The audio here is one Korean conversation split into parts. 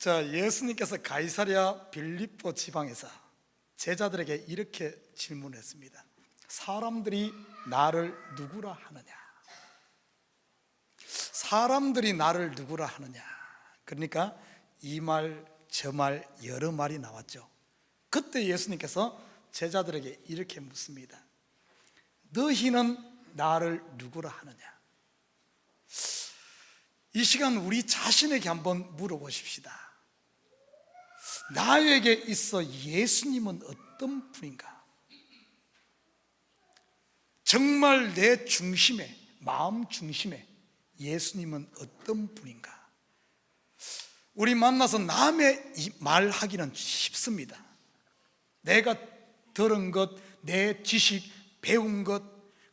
자, 예수님께서 가이사랴 빌립보 지방에서 제자들에게 이렇게 질문했습니다. 사람들이 나를 누구라 하느냐? 사람들이 나를 누구라 하느냐? 그러니까 이 말, 저 말, 여러 말이 나왔죠. 그때 예수님께서 제자들에게 이렇게 묻습니다. 너희는 나를 누구라 하느냐? 이 시간 우리 자신에게 한번 물어보십시다. 나에게 있어 예수님은 어떤 분인가? 정말 내 중심에, 마음 중심에 예수님은 어떤 분인가? 우리 만나서 남의 말하기는 쉽습니다. 내가 들은 것, 내 지식, 배운 것,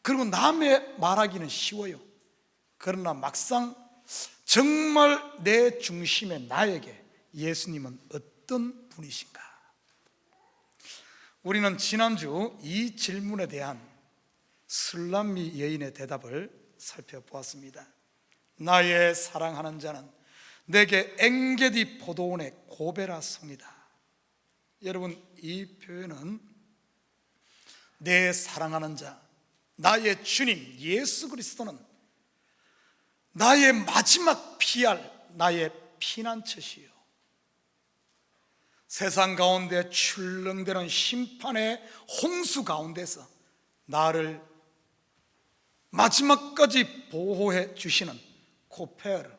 그리고 남의 말하기는 쉬워요. 그러나 막상 정말 내 중심에 나에게 예수님은 어떤 분이신가? 우리는 지난주 이 질문에 대한 술람미 여인의 대답을 살펴보았습니다. 나의 사랑하는 자는 내게 엥게디 포도원의 고베라 송이다. 여러분, 이 표현은 내 사랑하는 자, 나의 주님 예수 그리스도는 나의 마지막 피할 나의 피난처시요, 세상 가운데 출렁대는 심판의 홍수 가운데서 나를 마지막까지 보호해 주시는 코페르,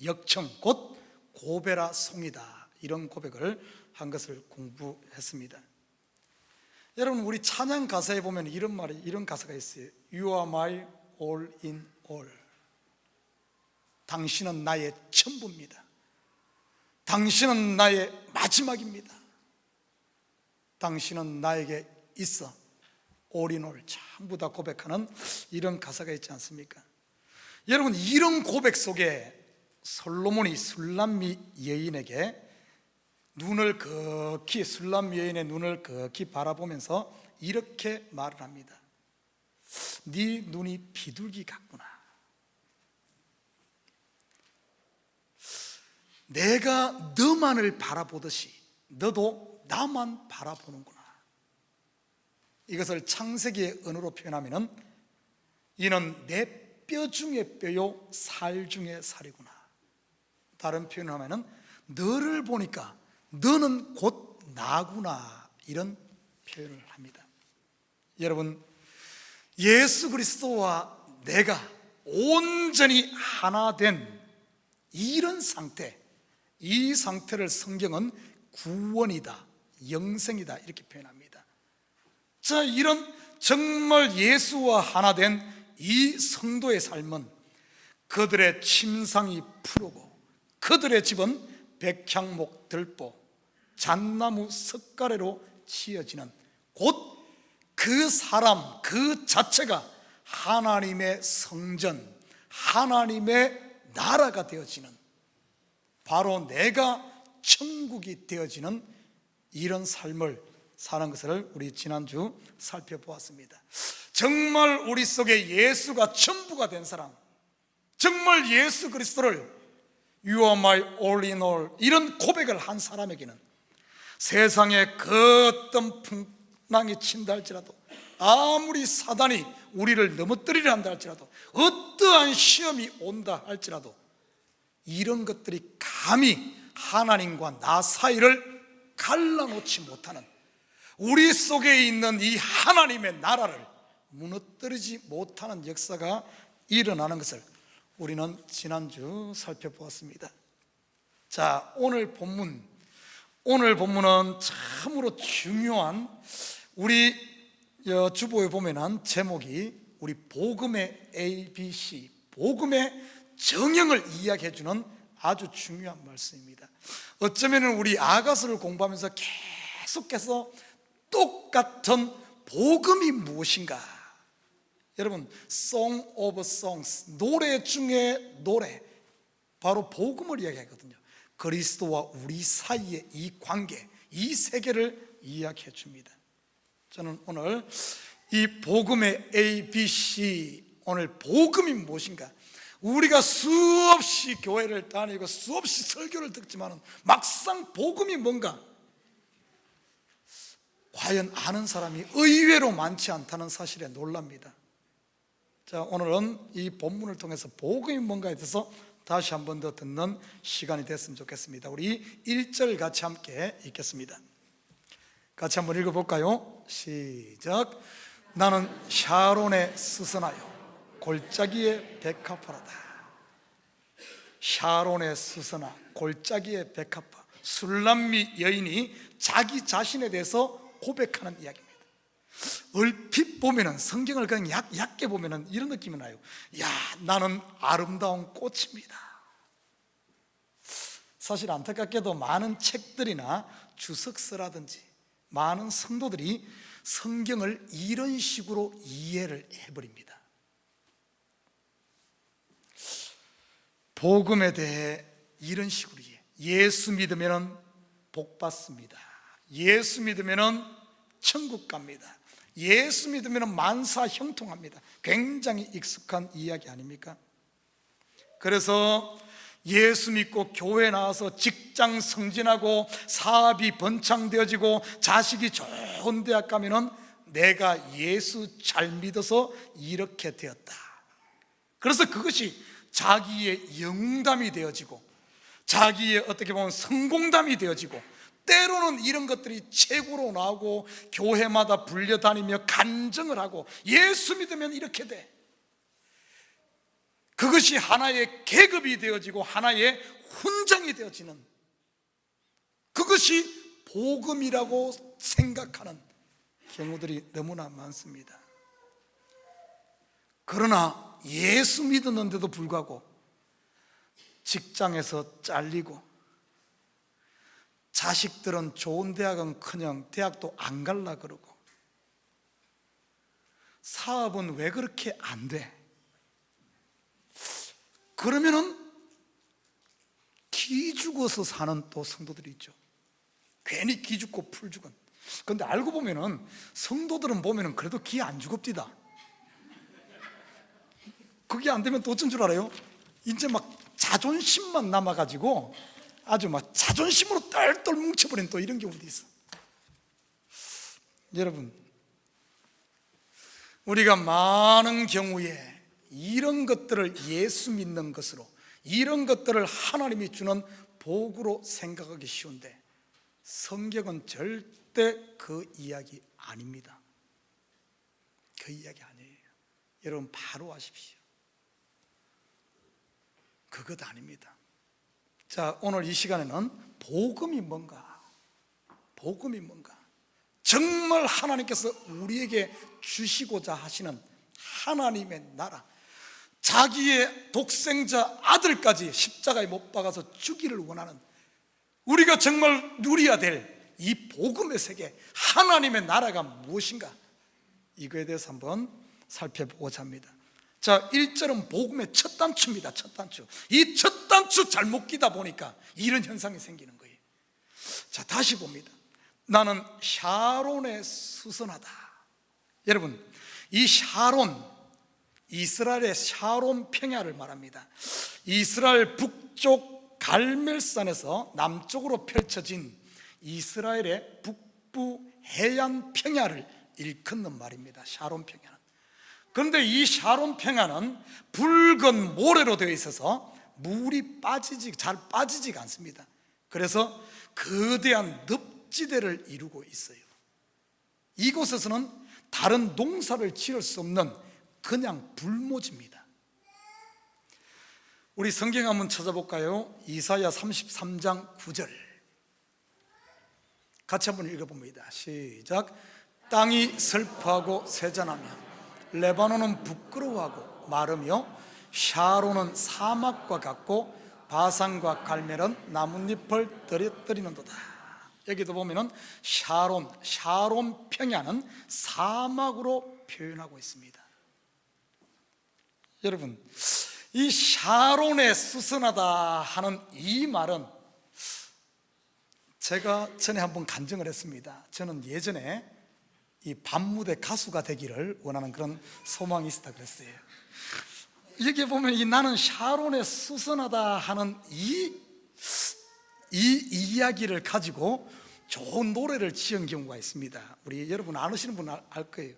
역청, 곧 고베라 송이다. 이런 고백을 한 것을 공부했습니다. 여러분, 우리 찬양 가사에 보면 이런 가사가 있어요. You are my all in all. 당신은 나의 전부입니다. 당신은 나의 마지막입니다. 당신은 나에게 있어 all in all. 전부 다 고백하는 이런 가사가 있지 않습니까? 여러분, 이런 고백 속에 솔로몬이 술람미 여인에게 술람미 여인의 눈을 극히 바라보면서 이렇게 말을 합니다. 네 눈이 비둘기 같구나. 내가 너만을 바라보듯이 너도 나만 바라보는구나. 이것을 창세기의 언어로 표현하면 이는 내 뼈 중에 뼈요 살 중에 살이구나. 다른 표현을 하면 너를 보니까 너는 곧 나구나. 이런 표현을 합니다. 여러분, 예수 그리스도와 내가 온전히 하나 된 이런 상태, 이 상태를 성경은 구원이다, 영생이다 이렇게 표현합니다. 자, 이런 정말 예수와 하나 된 이 성도의 삶은 그들의 침상이 푸르고 그들의 집은 백향목 들보, 잣나무 석가래로 지어지는 곧 그 사람 그 자체가 하나님의 성전, 하나님의 나라가 되어지는, 바로 내가 천국이 되어지는 이런 삶을 사는 것을 우리 지난주 살펴보았습니다. 정말 우리 속에 예수가 전부가 된 사람, 정말 예수 그리스도를 You are my all in all 이런 고백을 한 사람에게는 세상에 그 어떤 풍랑이 친다 할지라도, 아무리 사단이 우리를 넘어뜨리려 한다 할지라도, 어떠한 시험이 온다 할지라도 이런 것들이 감히 하나님과 나 사이를 갈라놓지 못하는, 우리 속에 있는 이 하나님의 나라를 무너뜨리지 못하는 역사가 일어나는 것을 우리는 지난주 살펴보았습니다. 자, 오늘 본문은 참으로 중요한, 우리 주보에 보면은 제목이 우리 복음의 ABC, 복음의 정형을 이야기해주는 아주 중요한 말씀입니다. 어쩌면 우리 아가서를 공부하면서 계속해서 똑같은 복음이 무엇인가, 여러분, Song of Songs, 노래 중에 노래, 바로 복음을 이야기하거든요. 그리스도와 우리 사이의 이 관계, 이 세계를 이야기해 줍니다. 저는 오늘 이 복음의 ABC, 오늘 복음이 무엇인가, 우리가 수없이 교회를 다니고 수없이 설교를 듣지만 막상 복음이 뭔가 과연 아는 사람이 의외로 많지 않다는 사실에 놀랍니다. 자, 오늘은 이 본문을 통해서 복음이 뭔가에 대해서 다시 한 번 더 듣는 시간이 됐으면 좋겠습니다. 우리 1절 같이 함께 읽겠습니다. 같이 한번 읽어볼까요? 시작. 나는 샤론에 스스나요 골짜기의 백합화라다. 샤론의 스스나, 골짜기의 백합화. 술람미 여인이 자기 자신에 대해서 고백하는 이야기입니다. 얼핏 보면은, 성경을 그냥 얕게 보면은 이런 느낌이 나요. 야, 나는 아름다운 꽃입니다. 사실 안타깝게도 많은 책들이나 주석서라든지 많은 성도들이 성경을 이런 식으로 이해를 해버립니다. 복음에 대해 이런 식으로 이해. 예수 믿으면 복 받습니다. 예수 믿으면 천국 갑니다. 예수 믿으면 만사 형통합니다. 굉장히 익숙한 이야기 아닙니까? 그래서 예수 믿고 교회 나와서 직장 승진하고 사업이 번창되어지고 자식이 좋은 대학 가면은 내가 예수 잘 믿어서 이렇게 되었다. 그래서 그것이 자기의 영웅담이 되어지고 자기의 어떻게 보면 성공담이 되어지고 때로는 이런 것들이 최고로 나오고 교회마다 불려다니며 간증을 하고 예수 믿으면 이렇게 돼. 그것이 하나의 계급이 되어지고 하나의 훈장이 되어지는, 그것이 복음이라고 생각하는 경우들이 너무나 많습니다. 그러나 예수 믿었는데도 불구하고 직장에서 잘리고 자식들은 좋은 대학은커녕 대학도 안 갈라 그러고 사업은 왜 그렇게 안 돼? 그러면은 기죽어서 사는 또 성도들이 있죠. 괜히 기죽고 풀죽은. 그런데 알고 보면은 성도들은 보면은 그래도 기 안 죽읍디다. 그게 안 되면 또 어쩐 줄 알아요? 이제 막 자존심만 남아가지고 아주 막 자존심으로 똘똘 뭉쳐버린 또 이런 경우도 있어. 여러분, 우리가 많은 경우에 이런 것들을 예수 믿는 것으로, 이런 것들을 하나님이 주는 복으로 생각하기 쉬운데 성경은 절대 그 이야기 아닙니다. 그 이야기 아니에요. 여러분 바로 아십시오. 그것 아닙니다. 자, 오늘 이 시간에는 복음이 뭔가, 복음이 뭔가, 정말 하나님께서 우리에게 주시고자 하시는 하나님의 나라, 자기의 독생자 아들까지 십자가에 못 박아서 주기를 원하는, 우리가 정말 누려야 될 이 복음의 세계, 하나님의 나라가 무엇인가, 이거에 대해서 한번 살펴보고자 합니다. 자, 1절은 복음의 첫 단추입니다. 첫 단추. 이 첫 단추 잘못 끼다 보니까 이런 현상이 생기는 거예요. 자, 다시 봅니다. 나는 샤론에 수선하다. 여러분, 이 샤론, 이스라엘의 샤론 평야를 말합니다. 이스라엘 북쪽 갈멜산에서 남쪽으로 펼쳐진 이스라엘의 북부 해안 평야를 일컫는 말입니다. 샤론 평야는. 그런데 이 샤론 평야는 붉은 모래로 되어 있어서 물이 잘 빠지지가 않습니다. 그래서 거대한 늪지대를 이루고 있어요. 이곳에서는 다른 농사를 지을 수 없는 그냥 불모지입니다. 우리 성경 한번 찾아볼까요? 이사야 33장 9절 같이 한번 읽어봅니다. 시작. 땅이 슬퍼하고 세잔하며 레바논은 부끄러워하고 마르며 샤론은 사막과 같고 바산과 갈멜은 나뭇잎을 떨어뜨리는도다. 여기도 보면은 샤론 평야는 사막으로 표현하고 있습니다. 여러분, 이 샤론에 수선하다 하는 이 말은 제가 전에 한번 간증을 했습니다. 저는 예전에 이 밤무대 가수가 되기를 원하는 그런 소망이 있었다 그랬어요. 여기 보면 이 나는 샤론의 수선하다 하는 이 이야기를 가지고 좋은 노래를 지은 경우가 있습니다. 우리 여러분 아시는 분 알 거예요.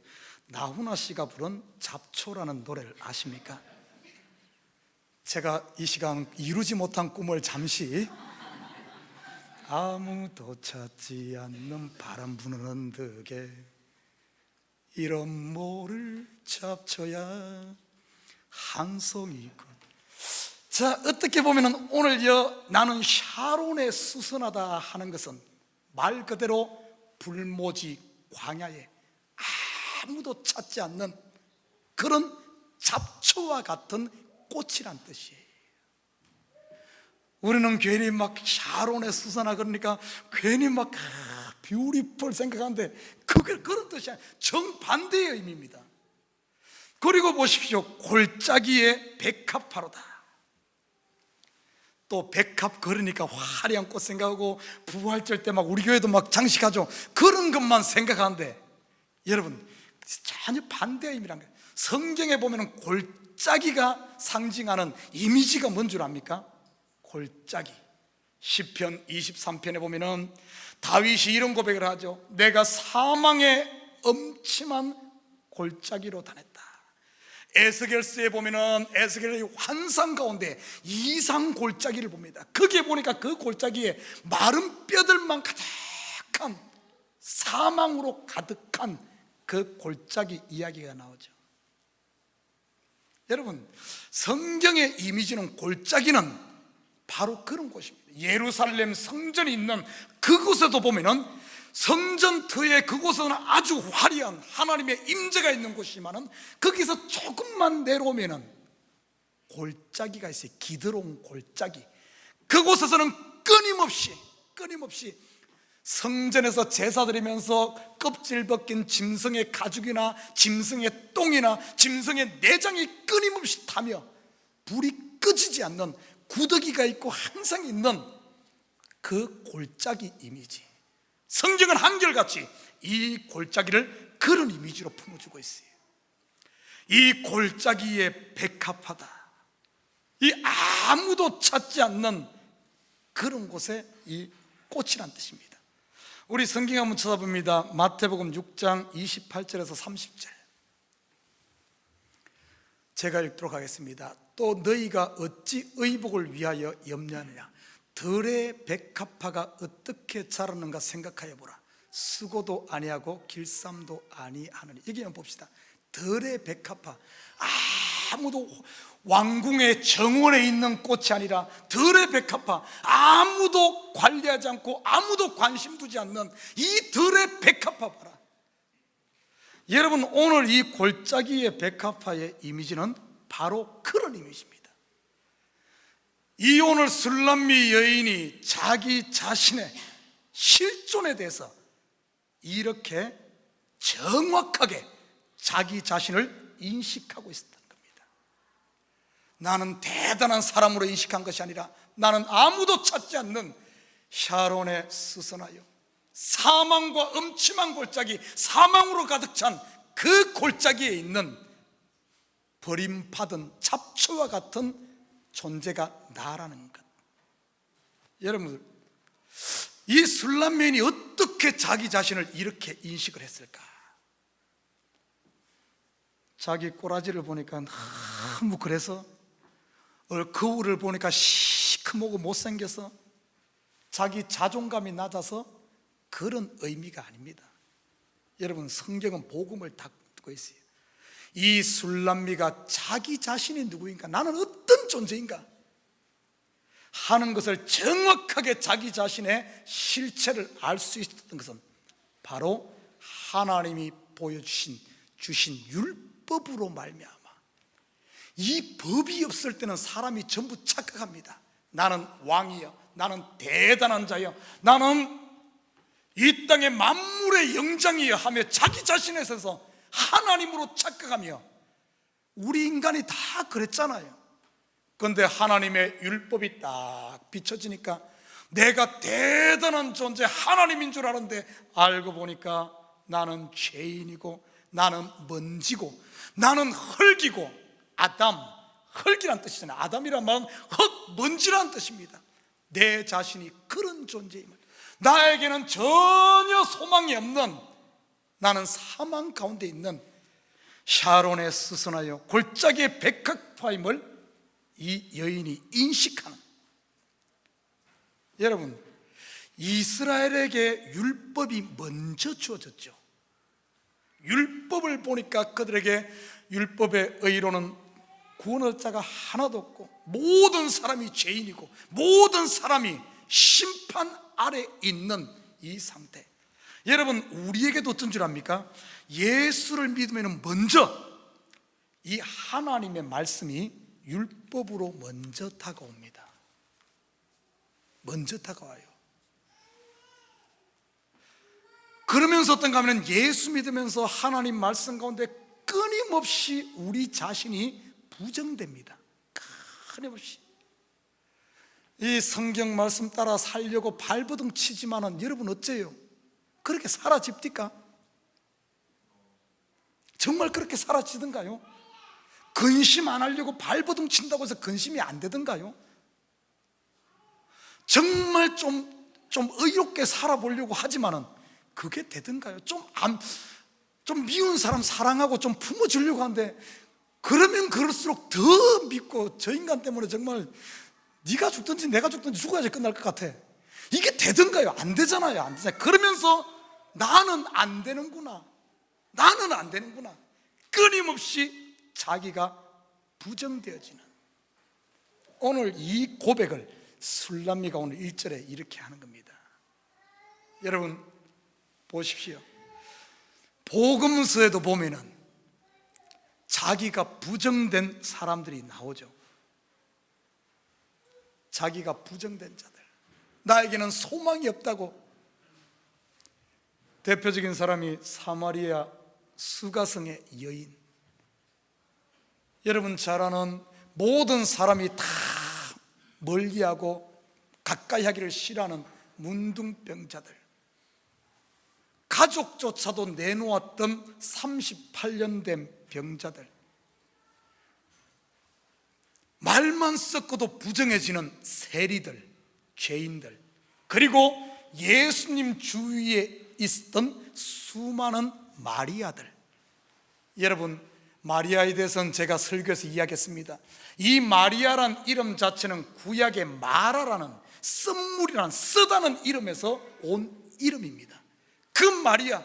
나훈아 씨가 부른 잡초라는 노래를 아십니까? 제가 이 시간 이루지 못한 꿈을 잠시 아무도 찾지 않는 바람 부는 언덕에 이런 모를 잡초야 한 송이군. 자, 어떻게 보면 오늘 나는 샤론에 수선하다 하는 것은 말 그대로 불모지 광야에 아무도 찾지 않는 그런 잡초와 같은 꽃이란 뜻이에요. 우리는 괜히 막 샤론에 수선하 그러니까 괜히 막 뷰티풀 생각하는데 그게 그런 뜻이 아니에요. 정반대의 의미입니다. 그리고 보십시오. 골짜기에 백합화로다. 또 백합 그러니까 화려한 꽃 생각하고 부활절 때 막 우리 교회도 막 장식하죠. 그런 것만 생각하는데 여러분 전혀 반대의 의미란 거예요. 성경에 보면 골짜기가 상징하는 이미지가 뭔 줄 압니까? 골짜기. 시편 23편에 보면은 다윗이 이런 고백을 하죠. 내가 사망의 엄침한 골짜기로 다녔다. 에스겔서에 보면은 에스겔의 환상 가운데 이상 골짜기를 봅니다. 거기에 보니까 그 골짜기에 마른 뼈들만 가득한 사망으로 가득한 그 골짜기 이야기가 나오죠. 여러분, 성경의 이미지는 골짜기는 바로 그런 곳입니다. 예루살렘 성전이 있는 그곳에도 보면은 성전터에 그곳은 아주 화려한 하나님의 임재가 있는 곳이지만은 거기서 조금만 내려오면은 골짜기가 있어요. 기드론 골짜기. 그곳에서는 끊임없이 성전에서 제사 드리면서 껍질 벗긴 짐승의 가죽이나 짐승의 똥이나 짐승의 내장이 끊임없이 타며 불이 꺼지지 않는 구더기가 있고 항상 있는 그 골짜기 이미지. 성경은 한결같이 이 골짜기를 그런 이미지로 품어주고 있어요. 이 골짜기에 백합하다, 이 아무도 찾지 않는 그런 곳에 이 꽃이란 뜻입니다. 우리 성경 한번 찾아봅니다. 마태복음 6장 28절에서 30절 제가 읽도록 하겠습니다. 또 너희가 어찌 의복을 위하여 염려하느냐? 들의 백합화가 어떻게 자라는가 생각하여 보라. 수고도 아니하고 길쌈도 아니하느니. 여기 한번 봅시다. 들의 백합화, 아무도 왕궁의 정원에 있는 꽃이 아니라 들의 백합화, 아무도 관리하지 않고 아무도 관심 두지 않는 이 들의 백합화 봐라. 여러분, 오늘 이 골짜기의 백합화의 이미지는 바로 그런 이미지입니다. 이 오늘 술람미 여인이 자기 자신의 실존에 대해서 이렇게 정확하게 자기 자신을 인식하고 있었던 겁니다. 나는 대단한 사람으로 인식한 것이 아니라 나는 아무도 찾지 않는 샤론에 수선하여 사망과 음침한 골짜기, 사망으로 가득 찬 그 골짜기에 있는 버림받은 잡초와 같은 존재가 나라는 것. 여러분, 이 술람면이 어떻게 자기 자신을 이렇게 인식을 했을까? 자기 꼬라지를 보니까 너무 그래서, 거울을 보니까 시커멓고 못생겨서, 자기 자존감이 낮아서 그런 의미가 아닙니다. 여러분, 성경은 복음을 닫고 있어요. 이 술람미가 자기 자신이 누구인가, 나는 어떤 존재인가 하는 것을 정확하게 자기 자신의 실체를 알 수 있었던 것은 바로 하나님이 주신 율법으로 말미암아. 이 법이 없을 때는 사람이 전부 착각합니다. 나는 왕이여, 나는 대단한 자여, 나는 이 땅의 만물의 영장이여 하며 자기 자신에 있어서 하나님으로 착각하며, 우리 인간이 다 그랬잖아요. 그런데 하나님의 율법이 딱 비춰지니까 내가 대단한 존재 하나님인 줄 알았는데 알고 보니까 나는 죄인이고 나는 먼지고 나는 흙이고 아담, 흙이란 뜻이잖아요. 아담이란 말은 흙, 먼지란 뜻입니다. 내 자신이 그런 존재임을, 나에게는 전혀 소망이 없는, 나는 사망 가운데 있는 샤론에 스스나여 골짜기의 백합화임을 이 여인이 인식하는. 여러분, 이스라엘에게 율법이 먼저 주어졌죠. 율법을 보니까 그들에게 율법의 의로는 구원할 자가 하나도 없고 모든 사람이 죄인이고 모든 사람이 심판 아래 있는 이 상태. 여러분, 우리에게도 어떤 줄 압니까? 예수를 믿으면 먼저 이 하나님의 말씀이 율법으로 먼저 다가옵니다. 먼저 다가와요. 그러면서 어떤가 하면 예수 믿으면서 하나님 말씀 가운데 끊임없이 우리 자신이 부정됩니다. 끊임없이 이 성경 말씀 따라 살려고 발버둥 치지만은 여러분 어째요? 그렇게 사라집니까? 정말 그렇게 사라지던가요? 근심 안 하려고 발버둥 친다고 해서 근심이 안 되던가요? 정말 좀 의롭게 살아보려고 하지만은 그게 되던가요? 좀 미운 사람 사랑하고 좀 품어주려고 하는데 그러면 그럴수록 더 믿고 저 인간 때문에 정말 네가 죽든지 내가 죽든지 죽어야지 끝날 것 같아. 이게 되던가요? 안 되잖아요. 안 되잖아요. 그러면서 나는 안 되는구나, 나는 안 되는구나, 끊임없이 자기가 부정되어지는. 오늘 이 고백을 술람미가 오늘 1절에 이렇게 하는 겁니다. 여러분 보십시오. 복음서에도 보면은 자기가 부정된 사람들이 나오죠. 자기가 부정된 자들, 나에게는 소망이 없다고. 대표적인 사람이 사마리아 수가성의 여인. 여러분 잘 아는, 모든 사람이 다 멀리하고 가까이 하기를 싫어하는 문둥병자들, 가족조차도 내놓았던 38년 된 병자들, 말만 섞어도 부정해지는 세리들, 죄인들, 그리고 예수님 주위에 있었던 수많은 마리아들. 여러분, 마리아에 대해서는 제가 설교에서 이야기했습니다. 이 마리아란 이름 자체는 구약의 마라라는, 쓴물이라는, 쓰다는 이름에서 온 이름입니다. 그 마리아,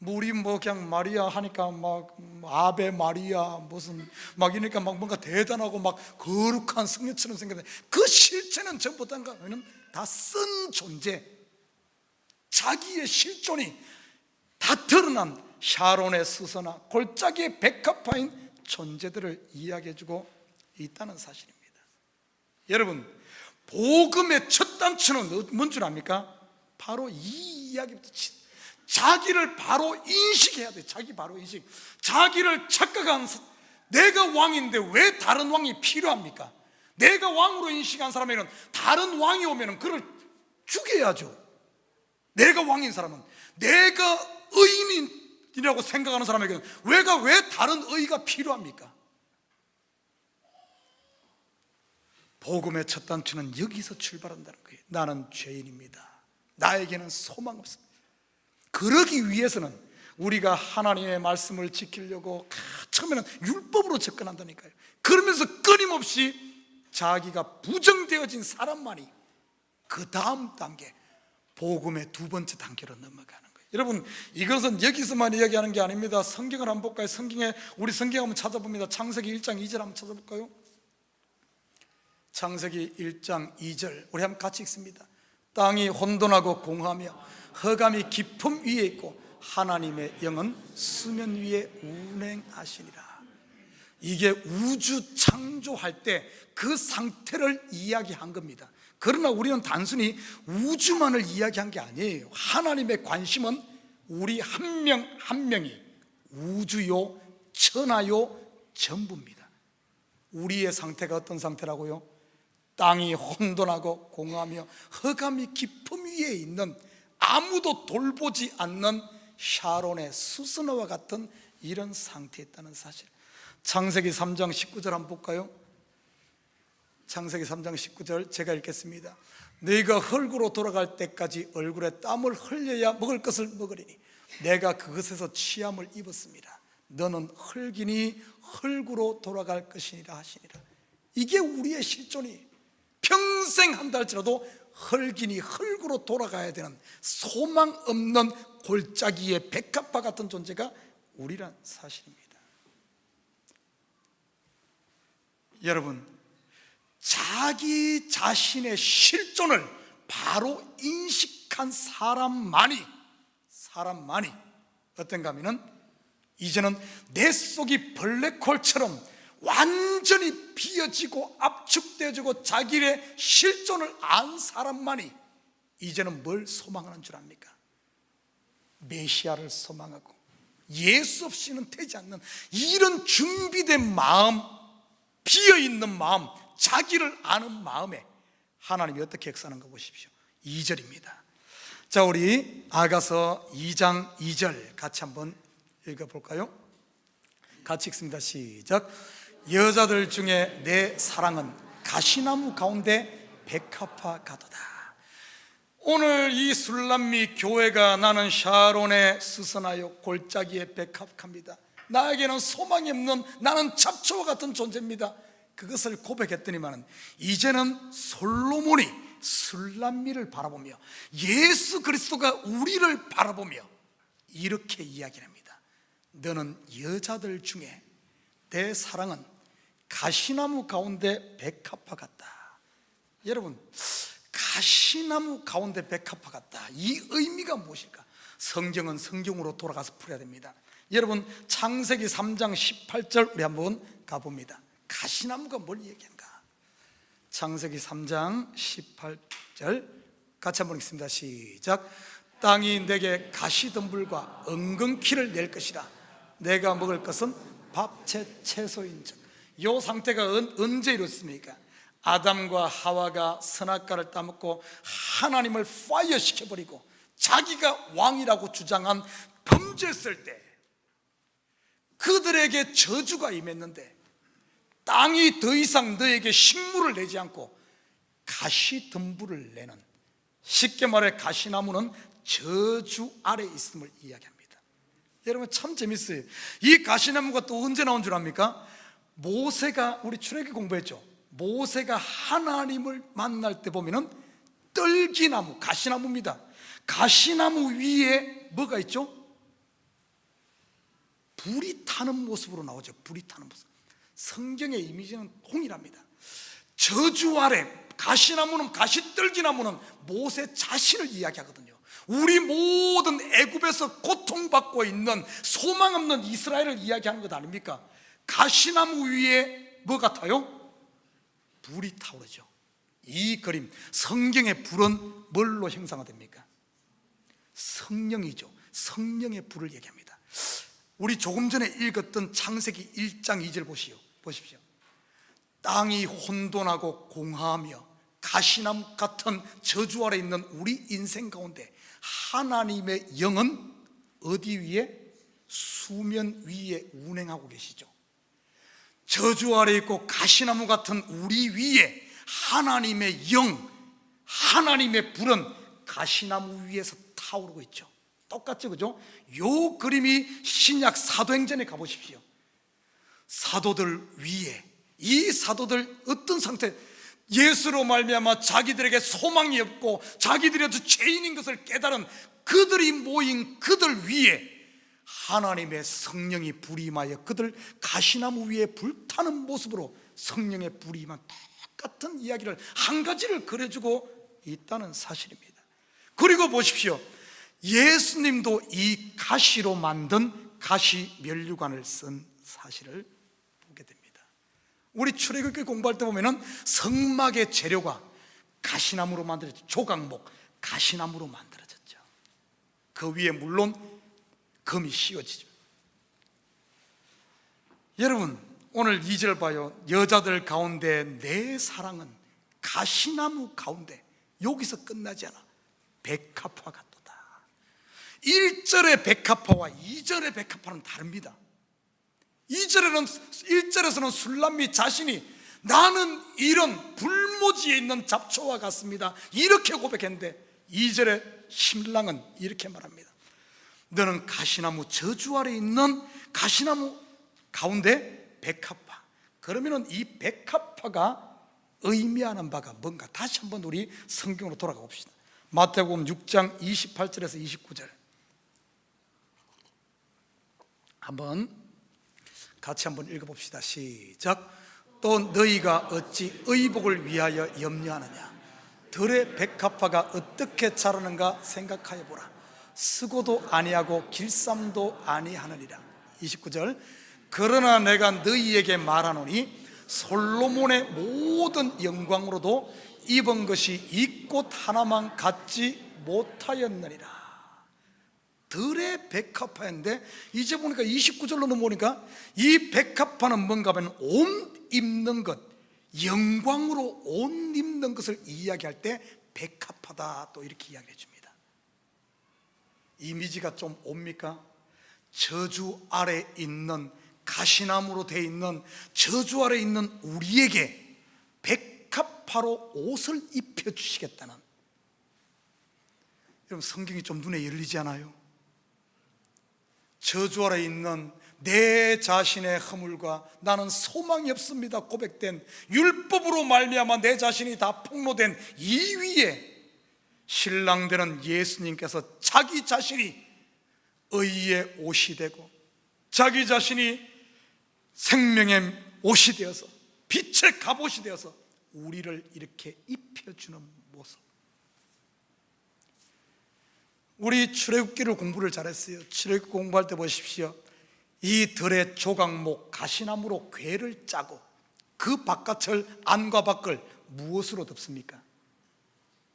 우리 그냥 마리아 하니까 막 아베 마리아 무슨 막 이러니까 막 뭔가 대단하고 막 거룩한 성녀처럼 생겼는데 그 실체는 전부 다 쓴 존재, 자기의 실존이 다 드러난 샤론의 스서나 골짜기의 백합화인 존재들을 이야기해주고 있다는 사실입니다. 여러분, 복음의 첫 단추는 뭔 줄 압니까? 바로 이 이야기부터 자기를 바로 인식해야 돼. 자기 바로 인식. 자기를 착각한, 내가 왕인데 왜 다른 왕이 필요합니까? 내가 왕으로 인식한 사람에게는 다른 왕이 오면 그를 죽여야죠. 내가 왕인 사람은, 내가 의인이라고 생각하는 사람에게는 왜 다른 의가 필요합니까? 복음의 첫 단추는 여기서 출발한다는 거예요. 나는 죄인입니다. 나에게는 소망 없습니다. 그러기 위해서는 우리가 하나님의 말씀을 지키려고 처음에는 율법으로 접근한다니까요. 그러면서 끊임없이 자기가 부정되어진 사람만이 그 다음 단계, 복음의 두 번째 단계로 넘어가는 거예요. 여러분, 이것은 여기서만 이야기하는 게 아닙니다. 성경을 한번 볼까요? 우리 성경 한번 찾아봅니다. 창세기 1장 2절 한번 찾아볼까요? 창세기 1장 2절 우리 한번 같이 읽습니다. 땅이 혼돈하고 공허하며 흑암이 깊음 위에 있고 하나님의 영은 수면 위에 운행하시니라. 이게 우주 창조할 때 그 상태를 이야기한 겁니다. 그러나 우리는 단순히 우주만을 이야기한 게 아니에요. 하나님의 관심은 우리 한 명 한 명이 우주요, 천하요, 전부입니다. 우리의 상태가 어떤 상태라고요? 땅이 혼돈하고 공허하며 흑암이 깊음 위에 있는, 아무도 돌보지 않는 샤론의 수스너와 같은 이런 상태에 있다는 사실. 창세기 3장 19절 한번 볼까요? 창세기 3장 19절 제가 읽겠습니다. 너희가 흙으로 돌아갈 때까지 얼굴에 땀을 흘려야 먹을 것을 먹으리니 내가 그것에서 취함을 입었습니다. 너는 흙이니 흙으로 돌아갈 것이니라 하시니라. 이게 우리의 실존이 평생 한다 할지라도 흙이니 흙으로 돌아가야 되는 소망 없는 골짜기의 백합화 같은 존재가 우리란 사실입니다. 여러분, 자기 자신의 실존을 바로 인식한 사람만이 어떤가 하면은 이제는 내 속이 블랙홀처럼 완전히 비어지고 압축되어지고 자기의 실존을 안 사람만이 이제는 뭘 소망하는 줄 압니까? 메시아를 소망하고 예수 없이는 되지 않는 이런 준비된 마음, 비어있는 마음, 자기를 아는 마음에 하나님이 어떻게 역사하는가 보십시오. 2절입니다. 자, 우리 아가서 2장 2절 같이 한번 읽어볼까요? 같이 읽습니다. 시작. 여자들 중에 내 사랑은 가시나무 가운데 백합화 같도다. 오늘 이 술람미 교회가 나는 샤론에 스선하여 골짜기에 백합합니다. 나에게는 소망이 없는 나는 잡초와 같은 존재입니다. 그것을 고백했더니만 이제는 솔로몬이 술람미를 바라보며 예수 그리스도가 우리를 바라보며 이렇게 이야기합니다. 너는 여자들 중에 내 사랑은 가시나무 가운데 백합화 같다. 여러분, 가시나무 가운데 백합화 같다, 이 의미가 무엇일까? 성경은 성경으로 돌아가서 풀어야 됩니다. 여러분, 창세기 3장 18절 우리 한번 가봅니다. 가시나무가 뭘 얘기한가? 창세기 3장 18절 같이 한번 읽습니다. 시작. 땅이 내게 가시덤불과 엉겅퀴를 낼 것이라. 내가 먹을 것은 밥채 채소인즉. 이 상태가 언제 이뤘습니까? 아담과 하와가 선악과를 따먹고 하나님을 파이어 시켜버리고 자기가 왕이라고 주장한 범죄했을 때 그들에게 저주가 임했는데 땅이 더 이상 너에게 식물을 내지 않고 가시덤불을 내는, 쉽게 말해 가시나무는 저주 아래 있음을 이야기합니다. 여러분, 참 재밌어요. 이 가시나무가 또 언제 나온 줄 압니까? 모세가, 우리 출애굽기 공부했죠. 모세가 하나님을 만날 때 보면은 떨기나무, 가시나무입니다. 가시나무 위에 뭐가 있죠? 불이 타는 모습으로 나오죠. 불이 타는 모습. 성경의 이미지는 동일합니다. 저주 아래 가시나무는, 가시떨기나무는 모세 자신을 이야기하거든요. 우리 모든 애굽에서 고통받고 있는 소망 없는 이스라엘을 이야기하는 것 아닙니까? 가시나무 위에 뭐 같아요? 불이 타오르죠. 이 그림, 성경의 불은 뭘로 형상화됩니까? 성령이죠. 성령의 불을 얘기합니다. 우리 조금 전에 읽었던 창세기 1장 2절 보십시오. 땅이 혼돈하고 공허하며 가시나무 같은 저주 아래 있는 우리 인생 가운데 하나님의 영은 어디 위에? 수면 위에 운행하고 계시죠. 저주 아래 있고 가시나무 같은 우리 위에 하나님의 영, 하나님의 불은 가시나무 위에서 타오르고 있죠. 똑같죠, 그죠? 요 그림이 신약 사도행전에 가보십시오. 사도들 위에, 이 사도들 어떤 상태? 예수로 말미암아 자기들에게 소망이 없고 자기들이 죄인인 것을 깨달은 그들이 모인 그들 위에 하나님의 성령이 불이 임하여 그들 가시나무 위에 불타는 모습으로 성령의 불이 임한 똑같은 이야기를, 한 가지를 그려주고 있다는 사실입니다. 그리고 보십시오. 예수님도 이 가시로 만든 가시 면류관을 쓴 사실을 보게 됩니다. 우리 출애굽기 공부할 때 보면은 성막의 재료가 가시나무로 만들어졌죠. 조각목, 가시나무로 만들어졌죠. 그 위에 물론 금이 씌워지죠. 여러분, 오늘 2절 봐요. 여자들 가운데 내 사랑은 가시나무 가운데, 여기서 끝나지 않아. 백합화 같도다. 1절의 백합화와 2절의 백합화는 다릅니다. 1절에서는 술람미 자신이 나는 이런 불모지에 있는 잡초와 같습니다 이렇게 고백했는데 2절에 신랑은 이렇게 말합니다. 너는 가시나무 저주 아래 있는 가시나무 가운데 백합화. 그러면은 이 백합화가 의미하는 바가 뭔가 다시 한번 우리 성경으로 돌아가 봅시다. 마태복음 6장 28절에서 29절 한번 같이 한번 읽어봅시다. 시작. 또 너희가 어찌 의복을 위하여 염려하느냐? 들의 백합화가 어떻게 자라는가 생각하여 보라. 쓰고도 아니하고 길쌈도 아니하느니라. 29절. 그러나 내가 너희에게 말하노니 솔로몬의 모든 영광으로도 입은 것이 이 꽃 하나만 갖지 못하였느니라. 들의 백합화인데 이제 보니까 29절로 넘어오니까 이 백합화는 뭔가 하면 옷 입는 것, 영광으로 옷 입는 것을 이야기할 때 백합화다 또 이렇게 이야기해 줍니다. 이미지가 좀 옵니까? 저주 아래 있는 가시나무로 되어 있는 저주 아래 있는 우리에게 백합화로 옷을 입혀주시겠다는, 여러분 성경이 좀 눈에 열리지 않아요? 저주 아래 있는 내 자신의 허물과 나는 소망이 없습니다 고백된 율법으로 말미암아 내 자신이 다 폭로된 이 위에 신랑 되는 예수님께서 자기 자신이 의의 옷이 되고 자기 자신이 생명의 옷이 되어서 빛의 갑옷이 되어서 우리를 이렇게 입혀주는 모습. 우리 출애굽기를 공부를 잘했어요. 출애굽기 공부할 때 보십시오. 이 들의 조각목 가시나무로 궤를 짜고 그 바깥을 안과 밖을 무엇으로 덮습니까?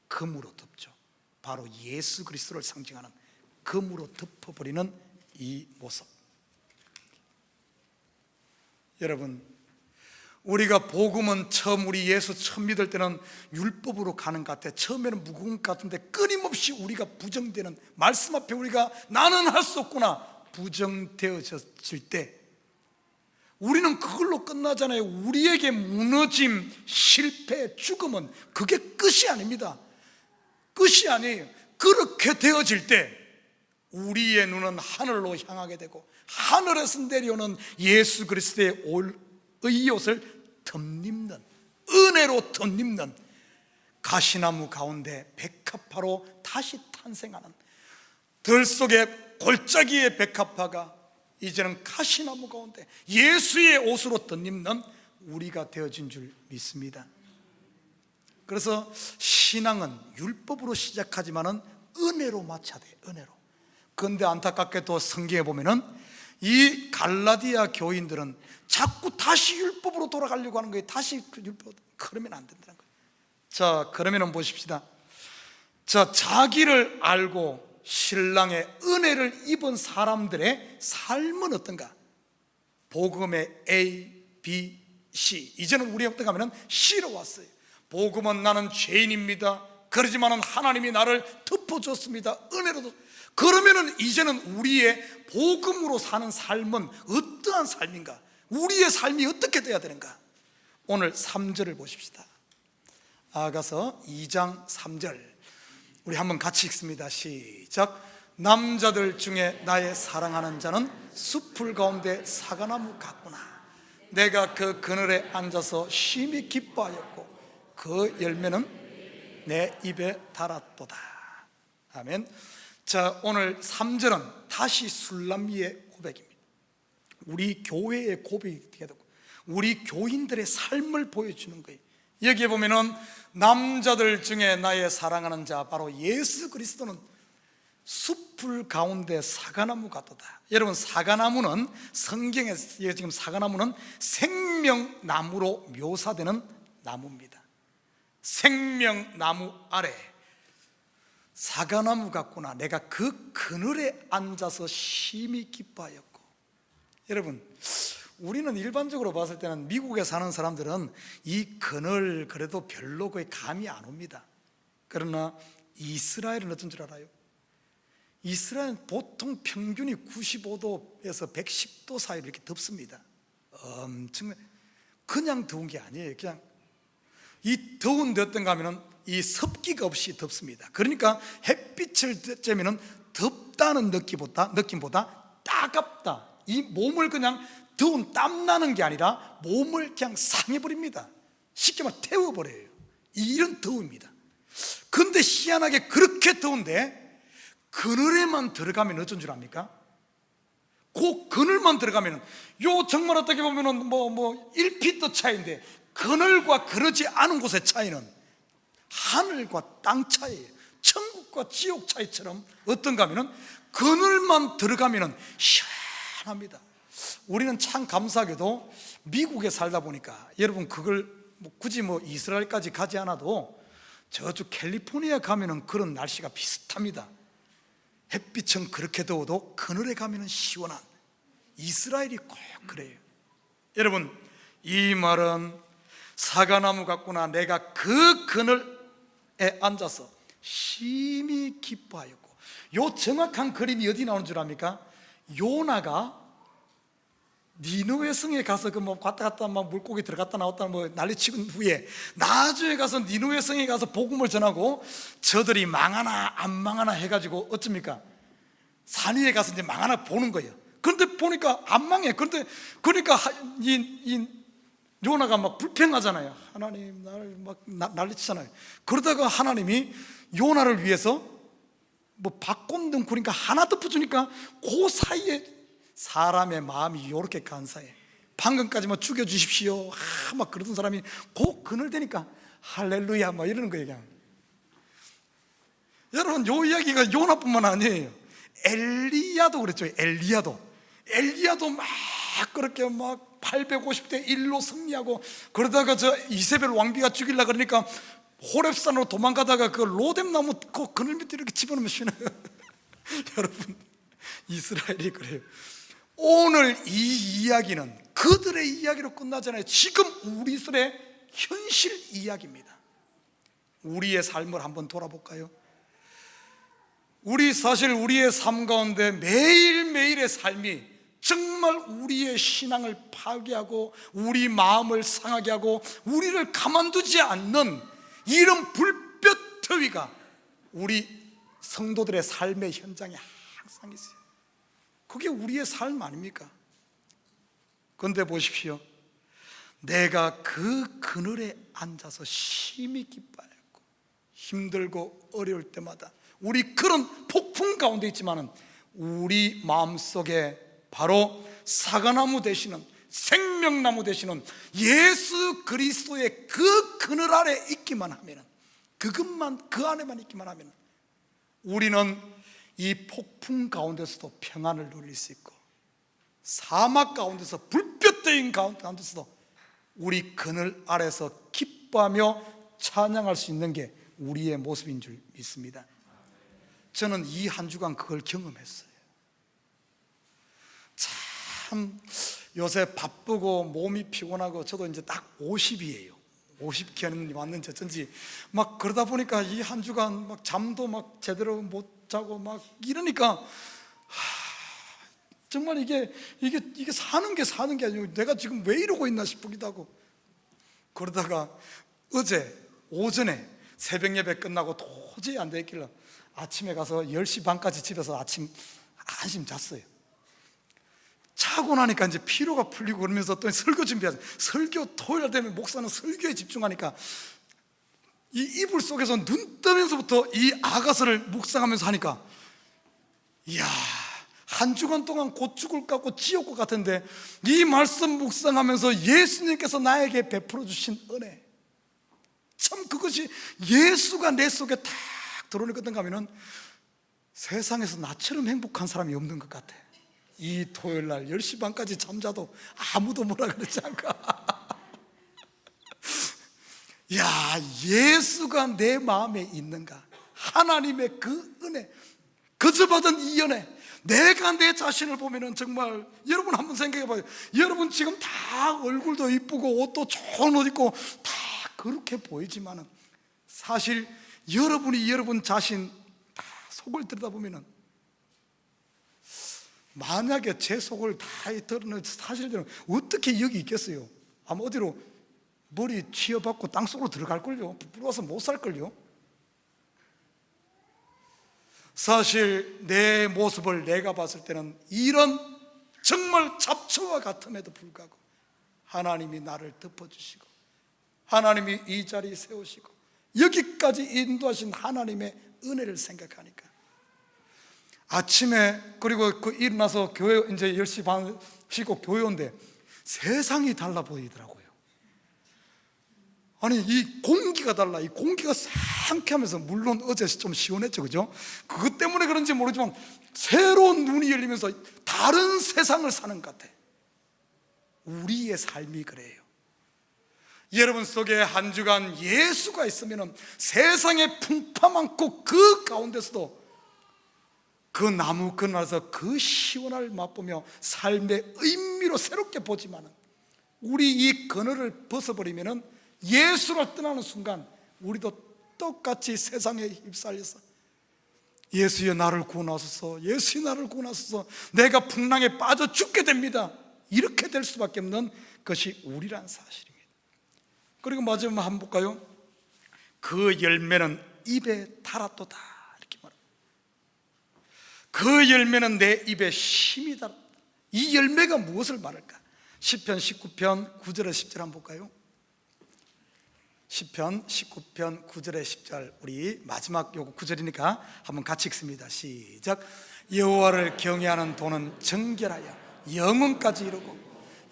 금으로 덮죠. 바로 예수 그리스도를 상징하는 금으로 덮어버리는 이 모습. 여러분, 우리가 복음은 처음 우리 예수 처음 믿을 때는 율법으로 가는 것 같아. 처음에는 무거운 것 같은데 끊임없이 우리가 부정되는 말씀 앞에 우리가 나는 할 수 없구나 부정되어졌을 때 우리는 그걸로 끝나잖아요. 우리에게 무너짐, 실패, 죽음은 그게 끝이 아닙니다. 끝이 아니에요. 그렇게 되어질 때 우리의 눈은 하늘로 향하게 되고 하늘에서 내려오는 예수 그리스도의 의의 옷을 덧입는, 은혜로 덧입는 가시나무 가운데 백합화로 다시 탄생하는, 들 속에 골짜기의 백합화가 이제는 가시나무 가운데 예수의 옷으로 덧입는 우리가 되어진 줄 믿습니다. 그래서 신앙은 율법으로 시작하지만은 은혜로 마쳐야 돼요. 은혜로. 그런데 안타깝게도 성경에 보면은 이 갈라디아 교인들은 자꾸 다시 율법으로 돌아가려고 하는 거예요. 다시 율법. 그러면 안 된다는 거예요. 자, 그러면 보십시다. 자, 자기를 알고 신랑의 은혜를 입은 사람들의 삶은 어떤가? 복음의 A, B, C. 이제는 우리 어떻게 하면 C로 왔어요. 복음은 나는 죄인입니다. 그러지만은 하나님이 나를 덮어줬습니다. 은혜로도. 그러면은 이제는 우리의 복음으로 사는 삶은 어떠한 삶인가? 우리의 삶이 어떻게 돼야 되는가? 오늘 3절을 보십시다. 아가서 2장 3절 우리 한번 같이 읽습니다. 시작. 남자들 중에 나의 사랑하는 자는 숲풀 가운데 사과나무 같구나. 내가 그 그늘에 앉아서 심히 기뻐하였고 그 열매는 내 입에 달았도다. 아멘. 자, 오늘 3절은 다시 술람미의 고백입니다. 우리 교회의 고백이 되고 우리 교인들의 삶을 보여주는 거예요. 여기에 보면은 남자들 중에 나의 사랑하는 자 바로 예수 그리스도는 숲풀 가운데 사과나무 같도다. 여러분, 사과나무는 성경에서 지금 사과나무는 생명나무로 묘사되는 나무입니다. 생명나무 아래 사과나무 같구나. 내가 그 그늘에 앉아서 심히 기뻐하였고. 여러분, 우리는 일반적으로 봤을 때는 미국에 사는 사람들은 이 그늘 그래도 별로 거의 감이 안 옵니다. 그러나 이스라엘은 어떤 줄 알아요? 이스라엘은 보통 평균이 95도에서 110도 사이로 이렇게 덥습니다. 엄청 그냥 더운 게 아니에요. 그냥 이 더운 데 어떤가 하면은 이 습기가 없이 덥습니다. 그러니까 햇빛을 쬐면은 덥다는 느낌보다 따갑다, 이 몸을 그냥 더운 땀 나는 게 아니라 몸을 그냥 상해버립니다. 쉽게 말해 태워버려요. 이런 더움입니다. 근데 희한하게 그렇게 더운데 그늘에만 들어가면 어쩐 줄 압니까? 그 그늘만 들어가면 요 정말 어떻게 보면은 1피트 차이인데, 그늘과 그러지 않은 곳의 차이는 하늘과 땅 차이예요. 천국과 지옥 차이처럼 어떤가 하면은 그늘만 들어가면은 시원합니다. 우리는 참 감사하게도 미국에 살다 보니까, 여러분 그걸 굳이 이스라엘까지 가지 않아도 저쪽 캘리포니아 가면은 그런 날씨가 비슷합니다. 햇빛은 그렇게 더워도 그늘에 가면은 시원한, 이스라엘이 꼭 그래요. 여러분, 이 말은 사과나무 같구나, 내가 그 그늘에 앉아서 심히 기뻐하였고, 요 정확한 그림이 어디 나오는 줄 압니까? 요나가 니느웨 성에 가서 왔다 갔다 물고기 들어갔다 나왔다 난리치고 후에 나중에 가서 니느웨 성에 가서 복음을 전하고 저들이 망하나 안 망하나 해가지고 어쩝니까? 산 위에 가서 이제 망하나 보는 거예요. 그런데 보니까 안 망해. 그런데 그러니까 이 요나가 불평하잖아요. 하나님 나를 난리치잖아요. 그러다가 하나님이 요나를 위해서 박곰 그러니까 하나 덮어주니까 그 사이에 사람의 마음이 이렇게 간사해. 방금까지 죽여주십시오 막 그러던 사람이 그 그늘 되니까 할렐루야 이러는 거예요. 그냥. 여러분, 요 이야기가 요나뿐만 아니에요. 엘리야도 그랬죠. 엘리야도 막 그렇게 850대 1로 승리하고, 그러다가 저 이세벨 왕비가 죽이려고 그러니까 호렙산으로 도망가다가 그 로뎀나무 그 그늘 밑에 이렇게 집어넣으면 쉬나요? 여러분, 이스라엘이 그래요. 오늘 이 이야기는 그들의 이야기로 끝나잖아요. 지금 우리들의 현실 이야기입니다. 우리의 삶을 한번 돌아볼까요? 사실 우리의 삶 가운데 매일매일의 삶이 정말 우리의 신앙을 파괴하고 우리 마음을 상하게 하고 우리를 가만두지 않는 이런 불볕더위가 우리 성도들의 삶의 현장에 항상 있어요. 그게 우리의 삶 아닙니까? 그런데 보십시오, 내가 그 그늘에 앉아서 심히 기뻐하였고, 힘들고 어려울 때마다 우리 그런 폭풍 가운데 있지만은 우리 마음속에 바로 사과나무 되시는, 생명나무 되시는 예수 그리스도의 그 그늘 아래 있기만 하면은, 그것만, 그 안에만 있기만 하면은 우리는 이 폭풍 가운데서도 평안을 누릴 수 있고, 사막 가운데서 불볕대인 가운데서도 우리 그늘 아래서 기뻐하며 찬양할 수 있는 게 우리의 모습인 줄 믿습니다. 저는 이 한 주간 그걸 경험했어요. 참 요새 바쁘고 몸이 피곤하고, 저도 이제 딱 50이에요 50견이 왔는지 어쩐지 그러다 보니까 이 한 주간 잠도 제대로 못 자고 이러니까 정말 이게 사는 게 아니고 내가 지금 왜 이러고 있나 싶기도 하고, 그러다가 어제 오전에 새벽 예배 끝나고 도저히 안 되겠길래 아침에 가서 10시 반까지 집에서 아침 한심 잤어요. 자고 나니까 이제 피로가 풀리고 그러면서 또 설교 준비하죠. 설교 토요일 되면 목사는 설교에 집중하니까 이 이불 속에서 눈 뜨면서부터 이 아가서를 묵상하면서 하니까, 이야, 한 주간 동안 곧 죽을 것 같고 지옥 것 같은데 이 말씀 묵상하면서 예수님께서 나에게 베풀어 주신 은혜, 참 그것이 예수가 내 속에 탁 들어오거든가 하면은 세상에서 나처럼 행복한 사람이 없는 것 같아. 이 토요일 날 10시 반까지 잠자도 아무도 뭐라 그러지 않고 야, 예수가 내 마음에 있는가, 하나님의 그 은혜, 그저 받은 이 은혜, 내가 내 자신을 보면은 정말, 여러분 한번 생각해 봐요. 여러분 지금 다 얼굴도 이쁘고 옷도 좋은 옷 입고 다 그렇게 보이지만은 사실 여러분이 여러분 자신 다 속을 들여다보면은 만약에 제 속을 다 드러낸 사실들은 어떻게 여기 있겠어요? 아마 어디로 머리 치여받고 땅속으로 들어갈걸요? 부끄러워서 못 살걸요? 사실 내 모습을 내가 봤을 때는 이런 정말 잡초와 같음에도 불구하고 하나님이 나를 덮어주시고 하나님이 이 자리에 세우시고 여기까지 인도하신 하나님의 은혜를 생각하니까 아침에 그리고 그 일어나서 교회 이제 10시 반 쉬고 교회 온데 세상이 달라 보이더라고요. 아니 이 공기가 달라. 이 공기가 상쾌하면서 물론 어제 좀 시원했죠, 그죠? 그것 때문에 그런지 모르지만 새로운 눈이 열리면서 다른 세상을 사는 것 같아. 우리의 삶이 그래요. 여러분 속에 한 주간 예수가 있으면 세상의 풍파 많고 그 가운데서도 그 나무 그늘에서 그 시원함을 맛보며 삶의 의미로 새롭게 보지만은 우리 이 그늘을 벗어버리면은 예수를 떠나는 순간 우리도 똑같이 세상에 휩쓸려서 예수여 나를 구원하소서, 예수여 나를 구원하소서, 내가 풍랑에 빠져 죽게 됩니다. 이렇게 될 수밖에 없는 것이 우리란 사실입니다. 그리고 마지막 한번 볼까요? 그 열매는 입에 달았도다 이렇게 말합니다. 그 열매는 내 입에 심이 달았다. 이 열매가 무엇을 말할까? 시편 19편 9절에 10절 한번 볼까요? 시편 19편 9절에 10절 우리 마지막 요거 9절이니까 한번 같이 읽습니다. 시작. 여호와를 경외하는 도는 정결하여 영혼까지 이루고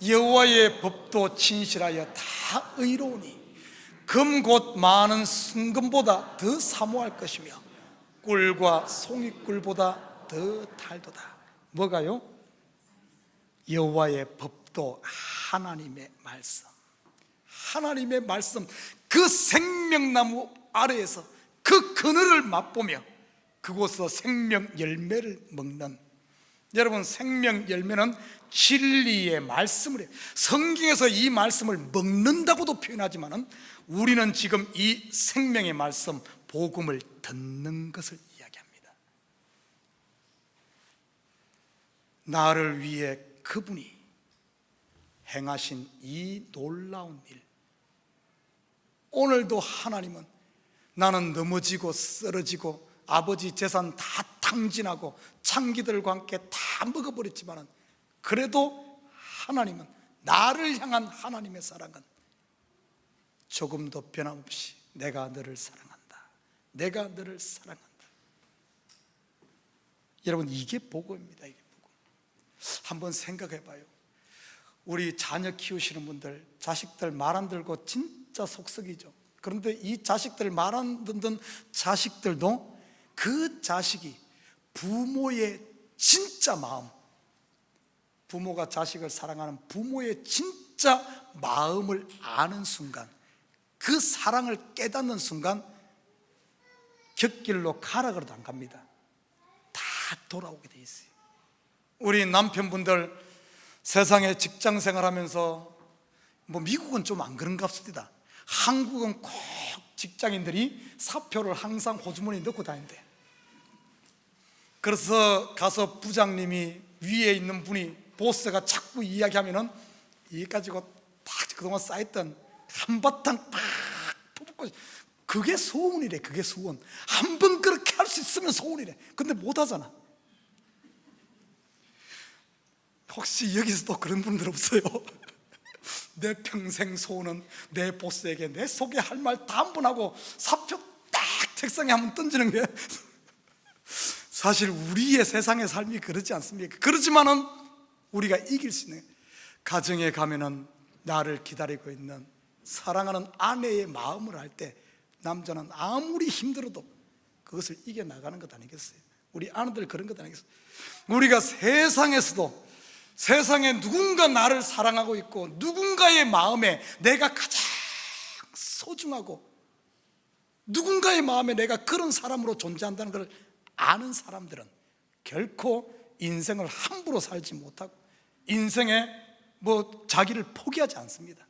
여호와의 법도 진실하여 다 의로우니 금 곧 많은 순금보다 더 사모할 것이며 꿀과 송이꿀보다 더 달도다. 뭐가요? 여호와의 법도 하나님의 말씀, 하나님의 말씀, 그 생명나무 아래에서 그 그늘을 맛보며 그곳에서 생명 열매를 먹는, 여러분 생명 열매는 진리의 말씀을 해요. 성경에서 이 말씀을 먹는다고도 표현하지만 우리는 지금 이 생명의 말씀 복음을 듣는 것을 이야기합니다. 나를 위해 그분이 행하신 이 놀라운 일, 오늘도 하나님은 나는 넘어지고 쓰러지고 아버지 재산 다 탕진하고 창기들과 함께 다 먹어버렸지만 그래도 하나님은, 나를 향한 하나님의 사랑은 조금도 변함없이 내가 너를 사랑한다, 내가 너를 사랑한다. 여러분 이게 복음입니다. 이게 복음. 한번 생각해 봐요. 우리 자녀 키우시는 분들, 자식들 말 안 들고 진짜 속썩이죠. 그런데 이 자식들 말 안 듣는 자식들도 그 자식이 부모의 진짜 마음, 부모가 자식을 사랑하는 부모의 진짜 마음을 아는 순간, 그 사랑을 깨닫는 순간 곁길로 가라 그래도 안 갑니다. 다 돌아오게 돼 있어요. 우리 남편분들 세상에 직장 생활하면서 뭐 미국은 좀 안 그런가 봅니다. 한국은 꼭 직장인들이 사표를 항상 호주머니에 넣고 다닌대. 그래서 가서 부장님이 위에 있는 분이 보스가 자꾸 이야기하면은 이 가지고 딱 그동안 쌓였던 한바탕 팍 퍼붓고, 그게 소원이래. 그게 소원. 한 번 그렇게 할 수 있으면 소원이래. 근데 못 하잖아. 혹시 여기서도 그런 분들 없어요? 내 평생 소원은 내 보스에게 내 속에 할 말 다 한 번 하고 사표 딱 책상에 한번 던지는 게 사실 우리의 세상의 삶이 그렇지 않습니까? 그렇지만은 우리가 이길 수 있는, 가정에 가면은 나를 기다리고 있는 사랑하는 아내의 마음을 알 때 남자는 아무리 힘들어도 그것을 이겨나가는 것 아니겠어요? 우리 아내들 그런 것 아니겠어요? 우리가 세상에서도, 세상에 누군가 나를 사랑하고 있고 누군가의 마음에 내가 가장 소중하고 누군가의 마음에 내가 그런 사람으로 존재한다는 걸 아는 사람들은 결코 인생을 함부로 살지 못하고 인생에 뭐 자기를 포기하지 않습니다.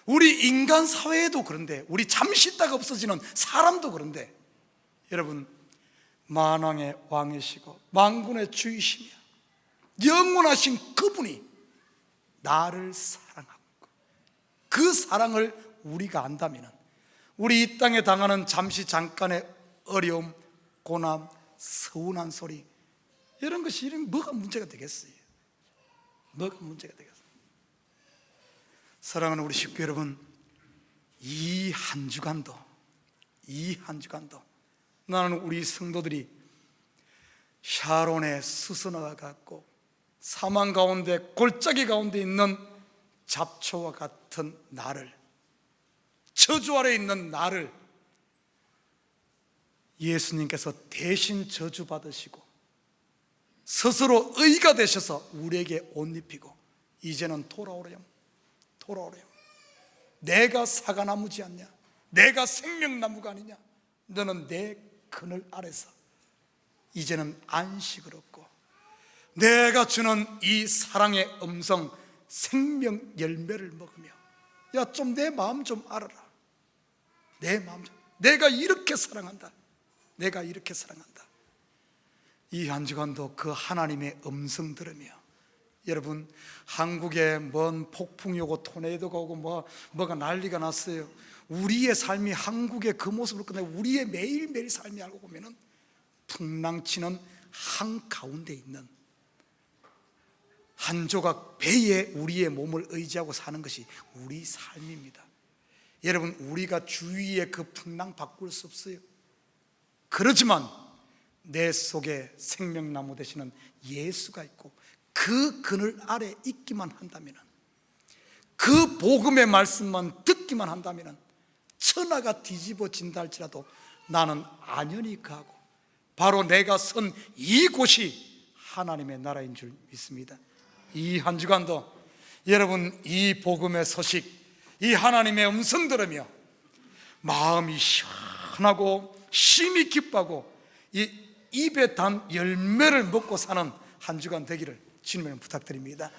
우리 인간 사회에도 그런데, 우리 잠시 있다가 없어지는 사람도 그런데, 여러분 만왕의 왕이시고 만군의 주이시며 영원하신 그분이 나를 사랑하고 그 사랑을 우리가 안다면 우리 이 땅에 당하는 잠깐의 어려움, 고난, 서운한 소리 이런 것이 뭐가 문제가 되겠어요? 뭐가 문제가 되겠어요? 사랑하는 우리 식구 여러분, 이 한 주간도 나는 우리 성도들이 샤론의 수선화와 같고 사망 가운데 골짜기 가운데 있는 잡초와 같은 나를, 저주 아래 있는 나를 예수님께서 대신 저주받으시고 스스로 의가 되셔서 우리에게 옷 입히고 이제는 돌아오래요. 내가 사과나무지 않냐? 내가 생명나무가 아니냐? 너는 내 그늘 아래서 이제는 안식을 얻고 내가 주는 이 사랑의 음성 생명 열매를 먹으며 야, 좀 내 마음 좀 알아라. 내 마음 좀, 내가 이렇게 사랑한다. 이 한 주간도 그 하나님의 음성 들으며, 여러분 한국에 뭔 폭풍이 오고 토네이도가 오고 뭐가 난리가 났어요. 우리의 삶이 한국의 그 모습을 끝내 우리의 매일매일 삶이 알고 보면은 풍랑치는 한가운데 있는 한 조각 배에 우리의 몸을 의지하고 사는 것이 우리 삶입니다. 여러분, 우리가 주위의 그 풍랑 바꿀 수 없어요. 그렇지만 내 속에 생명나무 되시는 예수가 있고 그 그늘 아래 있기만 한다면, 그 복음의 말씀만 듣기만 한다면 천하가 뒤집어진다 할지라도 나는 안연히 가고 바로 내가 선 이곳이 하나님의 나라인 줄 믿습니다. 이 한 주간도 여러분 이 복음의 소식, 이 하나님의 음성 들으며 마음이 시원하고 심히 기뻐하고 이 입에 단 열매를 먹고 사는 한 주간 되기를 주님을 부탁드립니다.